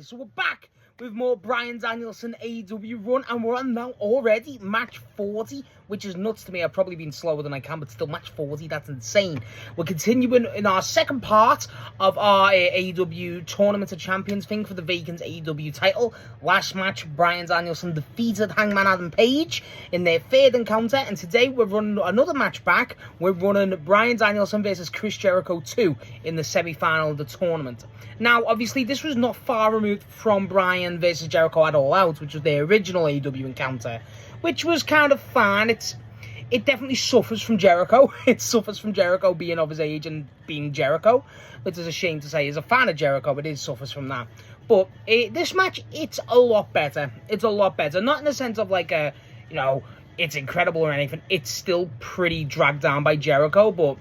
So we're back with more Bryan Danielson AEW run, and we're on now already match 40, which is nuts to me. I've probably been slower than I can, but still match 40, that's insane. We're continuing in our second part of our AEW Tournament of Champions thing for the vacant AEW title. Last match, Bryan Danielson defeated Hangman Adam Page in their third encounter, and today we're running another match back. We're running Bryan Danielson versus Chris Jericho 2 in the semi-final of the tournament. Now, obviously, this was not far removed from Bryan versus Jericho at All Out, which was their original AEW encounter, which was kind of fine. It definitely suffers from Jericho. It suffers from Jericho being of his age and being Jericho, which is a shame to say. As a fan of Jericho, it suffers from that. But this match, it's a lot better. It's a lot better. Not in the sense of like it's incredible or anything. It's still pretty dragged down by Jericho, but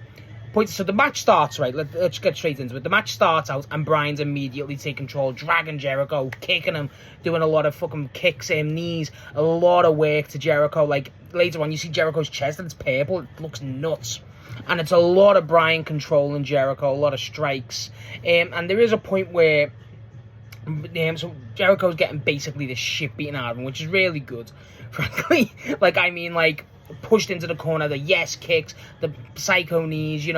so the match starts, right? Let's get straight into it. The match starts out, and Bryan's immediately taking control, dragging Jericho, kicking him, doing a lot of fucking kicks and knees, a lot of work to Jericho. Like, later on, you see Jericho's chest, and it's purple. It looks nuts. And it's a lot of Bryan controlling Jericho, a lot of strikes. And there is a point where so Jericho's getting basically the shit beaten out of him, which is really good, frankly. Pushed into the corner, the yes kicks, the psycho knees,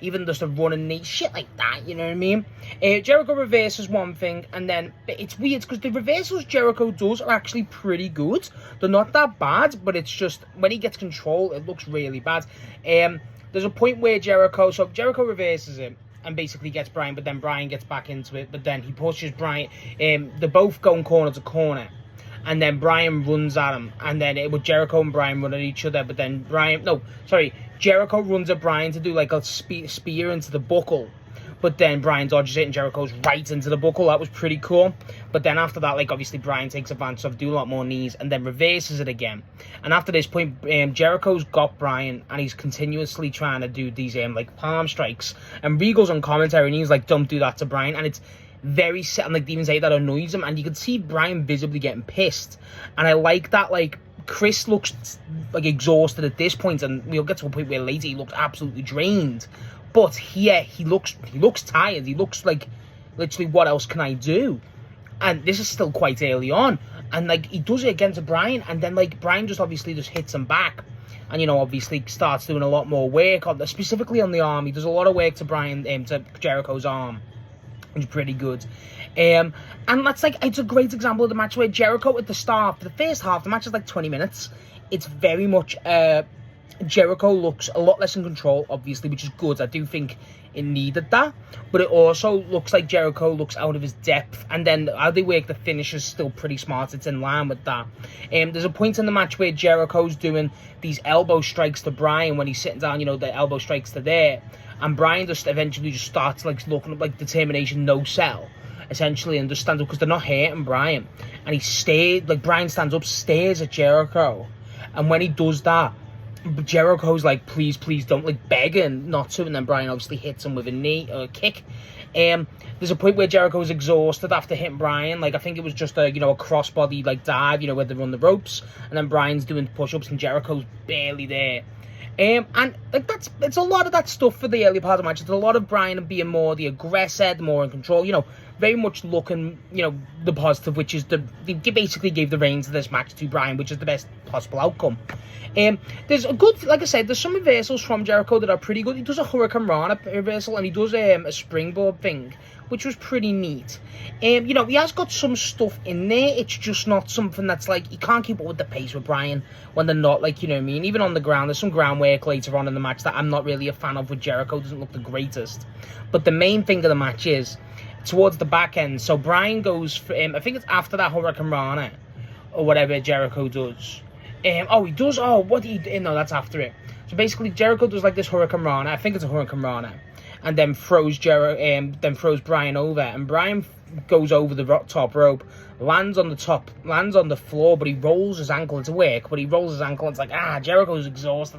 even just the running knees, shit like that, you know what I mean? Jericho reverses one thing, and then it's weird because the reversals Jericho does are actually pretty good. They're not that bad, but it's just when he gets control, it looks really bad. There's a point where Jericho reverses it and basically gets Bryan, but then Bryan gets back into it, but then he pushes Bryan. They're both going corner to corner. And then Bryan runs at him. And then Jericho and Bryan run at each other. But then Jericho runs at Bryan to do like a spear into the buckle. But then Bryan dodges it and Jericho's right into the buckle. That was pretty cool. But then after that, obviously Bryan takes advantage of, do a lot more knees, and then reverses it again. And after this point, Jericho's got Bryan, and he's continuously trying to do these palm strikes. And Regal's on commentary, and he's like, don't do that to Bryan. And it's very set, and even say that annoys him, and you can see Bryan visibly getting pissed. And I like that, Chris looks exhausted at this point, and we'll get to a point where later he looks absolutely drained. But here he looks tired. He looks like, literally, what else can I do? And this is still quite early on, and he does it again to Bryan, and then Bryan just obviously just hits him back, and obviously starts doing a lot more work specifically on the arm. He does a lot of work to to Jericho's arm, which is pretty good. And that's it's a great example of the match where Jericho at the start, for the first half, the match is 20 minutes. It's very much Jericho looks a lot less in control, obviously, which is good. I do think it needed that, but it also looks like Jericho looks out of his depth, and then how they work the finish is still pretty smart. It's in line with that. There's a point in the match where Jericho's doing these elbow strikes to Bryan when he's sitting down, the elbow strikes to there, and Bryan just eventually just starts looking up determination, no sell, essentially, and just stands up because they're not hurting Bryan, and he stares, Bryan stands up, stares at Jericho, and when he does that, Jericho's please don't, begging not to, and then Bryan obviously hits him with a knee or a kick. There's a point where Jericho's exhausted after hitting Bryan. I think it was just a crossbody dive, where they run the ropes, and then Bryan's doing push-ups and Jericho's barely there. And it's a lot of that stuff for the early part of the match. It's a lot of Bryan being more the aggressor, more in control, very much looking, the positive, which is they basically gave the reins of this match to Bryan, which is the best possible outcome. There's a good, like I said, there's some reversals from Jericho that are pretty good. He does a Hurricane Rana reversal, and he does a springboard thing, which was pretty neat. He has got some stuff in there. It's just not something that's you can't keep up with the pace with Bryan when they're not you know what I mean? Even on the ground, there's some groundwork later on in the match that I'm not really a fan of with Jericho. Doesn't look the greatest. But the main thing of the match is towards the back end. So Bryan goes for, I think it's after that Hurricane Rana or whatever Jericho does. He does. Oh, what he? No, that's after it. So basically, Jericho does this Hurricane Rana. I think it's a Hurricane Rana, and then throws throws Bryan over, and Bryan goes over the top rope, lands on the floor, but he rolls his ankle. It's a work, but he rolls his ankle. And it's Jericho's exhausted.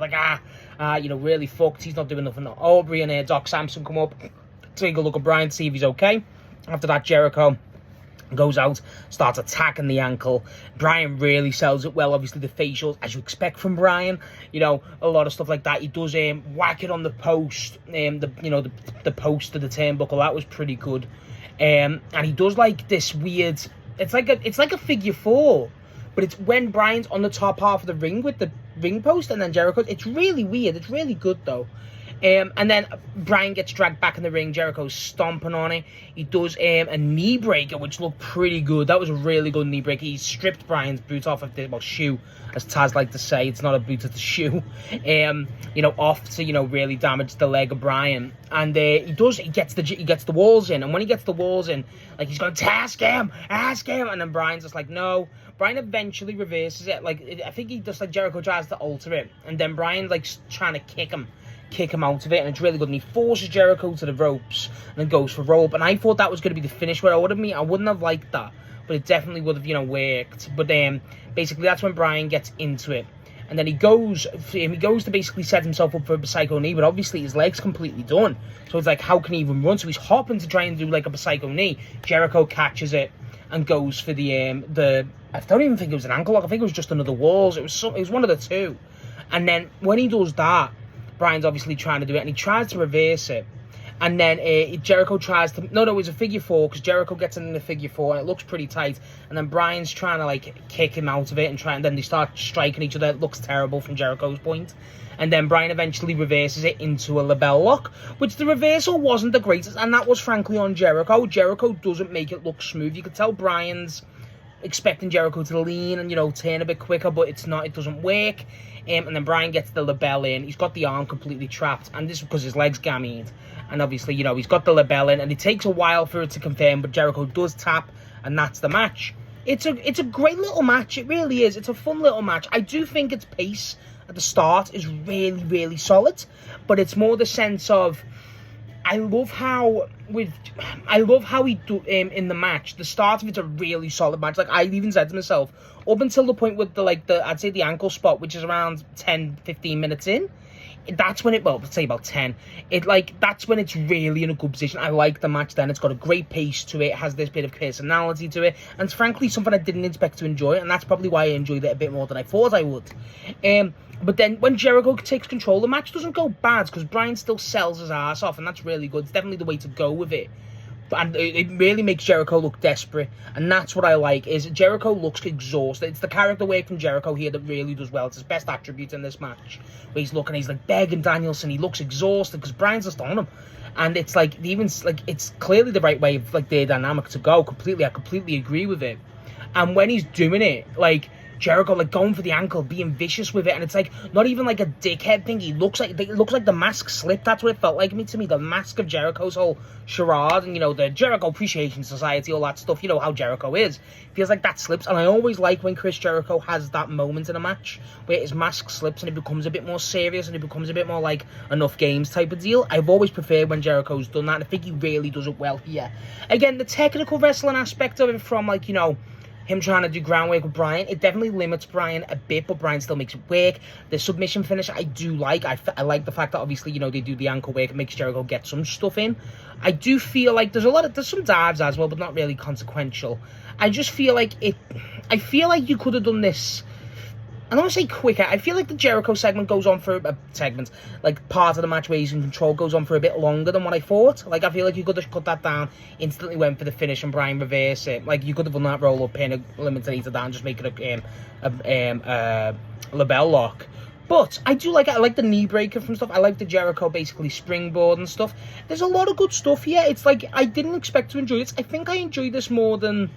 Really fucked. He's not doing nothing. Aubrey and Doc Samson come up, take a look at Bryan, see if he's okay. After that, Jericho goes out, starts attacking the ankle. Bryan really sells it well. Obviously, the facials, as you expect from Bryan, a lot of stuff like that. He does whack it on the post, the post of the turnbuckle. That was pretty good. And he does like this weird, it's like a figure four, but it's when Bryan's on the top half of the ring with the ring post and then Jericho. It's really weird. It's really good though. And then Bryan gets dragged back in the ring. Jericho's stomping on it. He does a knee breaker, which looked pretty good. That was a really good knee breaker. He stripped Bryan's boot off of the shoe, as Taz like to say. It's not a boot, it's a shoe. Off to really damage the leg of Bryan. And he gets the walls in. And when he gets the walls in, like he's going to ask him. And then Bryan's just like, no. Bryan eventually reverses it. Like I think he just like Jericho tries to alter it, and then Bryan like trying to kick him out of it, and it's really good. And he forces Jericho to the ropes and then goes for rope. And I thought that was going to be the finish where I wouldn't have liked that, but it definitely would have worked. But basically that's when Bryan gets into it, and then he goes to basically set himself up for a psycho knee, but obviously his leg's completely done. So it's like, how can he even run? So he's hopping to try and do like a psycho knee. Jericho catches it and goes for the I don't even think it was an ankle lock. I think it was just another walls. It was one of the two. And then when he does that, Bryan's obviously trying to do it, and he tries to reverse it. And then Jericho tries to... No, it was a figure four, because Jericho gets in the figure four, and it looks pretty tight. And then Bryan's trying to, like, kick him out of it, and then they start striking each other. It looks terrible from Jericho's point. And then Bryan eventually reverses it into a label lock, which the reversal wasn't the greatest, and that was frankly on Jericho. Jericho doesn't make it look smooth. You could tell Bryan's expecting Jericho to lean and, turn a bit quicker, but it's not. It doesn't work. And then Bryan gets the label in. He's got the arm completely trapped, and this is because his leg's gammed. And obviously, he's got the label in, and it takes a while for it to confirm, but Jericho does tap, and that's the match. It's a great little match. It really is. It's a fun little match. I do think its pace at the start is really, really solid, but it's more the sense of I love how he do in the match. The start of it's a really solid match. Like I even said to myself, up until the point with I'd say the ankle spot, which is around 10-15 minutes in, that's when let's say about 10. That's when it's really in a good position. I like the match then. It's got a great pace to it. It has this bit of personality to it, and it's frankly something I didn't expect to enjoy, and that's probably why I enjoyed it a bit more than I thought I would. But then when Jericho takes control, the match doesn't go bad because Bryan still sells his ass off, and that's really good. It's definitely the way to go with it. And it really makes Jericho look desperate, and that's what I like, is Jericho looks exhausted. It's the character work from Jericho here that really does well. It's his best attribute in this match, where he's like begging Danielson. He looks exhausted because Bryan's just on him, and it's like it's clearly the right way of their dynamic to go. I completely agree with it. And when he's doing it, Jericho going for the ankle, being vicious with it, and it's not even a dickhead thing. It looks like the mask slipped. That's what it felt like to me. The mask of Jericho's whole charade, and the Jericho Appreciation Society, all that stuff. You know how Jericho is. Feels like that slips, and I always like when Chris Jericho has that moment in a match where his mask slips and it becomes a bit more serious and it becomes a bit more like enough games type of deal. I've always preferred when Jericho's done that, and I think he really does it well here. Again, the technical wrestling aspect of it, from him trying to do groundwork with Bryan, it definitely limits Bryan a bit, but Bryan still makes it work. The submission finish I do like. I like the fact that obviously, they do the ankle work. It makes Jericho get some stuff in. I do feel like there's some dives as well, but not really consequential. I just feel like you could have done this, I don't want to say quicker. I feel like the Jericho segment goes on for part of the match where he's in control goes on for a bit longer than what I thought. I feel like you could have cut that down, instantly went for the finish, and Bryan reverse it. You could have done that roll up, pin, eliminator down, just make it a label lock. But I do like it. I like the knee breaker from stuff. I like the Jericho basically springboard and stuff. There's a lot of good stuff here. It's I didn't expect to enjoy this. I think I enjoyed this more than...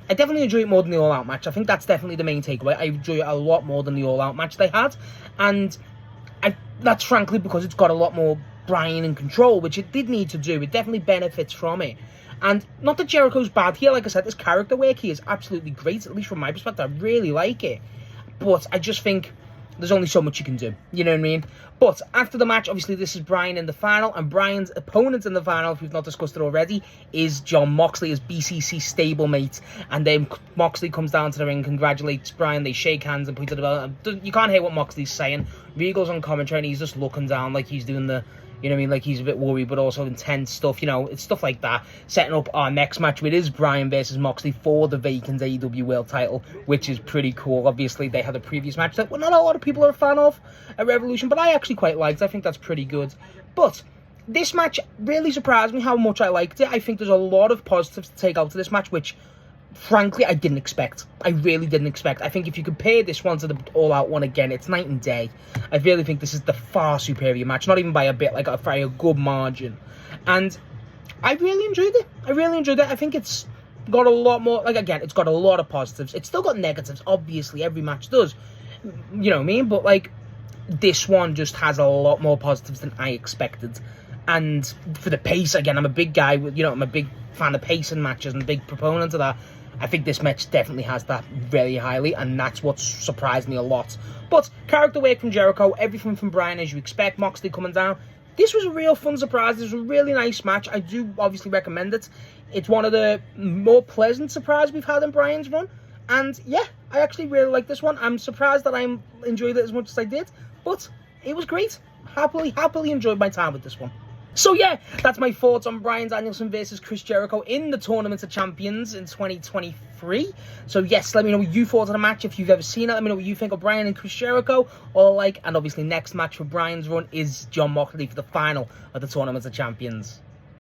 I definitely enjoy it more than the All Out match. I think that's definitely the main takeaway. I enjoy it a lot more than the All Out match they had. And that's frankly because it's got a lot more Bryan in control, which it did need to do. It definitely benefits from it. And not that Jericho's bad here. Like I said, this character work here is absolutely great, at least from my perspective. I really like it. But I just think there's only so much you can do. You know what I mean? But after the match, obviously this is Bryan in the final, and Bryan's opponent in the final, if we've not discussed it already, is Jon Moxley, his BCC stablemate. And then Moxley comes down to the ring, congratulates Bryan, they shake hands and point to the belt. You can't hear what Moxley's saying. Regal's on commentary and he's just looking down like he's doing the... You know what I mean? He's a bit worried, but also intense stuff. It's stuff like that. Setting up our next match, which is Bryan versus Moxley for the vacant AEW World title, which is pretty cool. Obviously, they had a previous match that not a lot of people are a fan of at Revolution, but I actually quite liked. I think that's pretty good. But this match really surprised me how much I liked it. I think there's a lot of positives to take out of this match, which, frankly, I didn't expect. I really didn't expect. I think if you compare this one to the all-out one again, it's night and day. I really think this is the far superior match, not even by a bit, like by a good margin. And I really enjoyed it. I really enjoyed it. I think it's got a lot more, like, again, it's got a lot of positives. It's still got negatives, obviously, every match does. You know what I mean? But, like, this one just has a lot more positives than I expected. And for the pace, again, I'm a big guy, with, you know, I'm a big fan of pacing matches and a big proponent of that. I think this match definitely has that very highly, and that's what surprised me a lot. But character work from Jericho, everything from Bryan as you expect, Moxley coming down. This was a real fun surprise. This was a really nice match. I do obviously recommend it. It's one of the more pleasant surprises we've had in Bryan's run. And yeah, I actually really like this one. I'm surprised that I enjoyed it as much as I did, but it was great. Happily enjoyed my time with this one. So yeah, that's my thoughts on Bryan Danielson versus Chris Jericho in the Tournament of Champions in 2023. So yes, let me know what you thought of the match. If you've ever seen it, let me know what you think of Bryan and Chris Jericho. And obviously next match for Bryan's run is Jon Moxley for the final of the Tournament of Champions.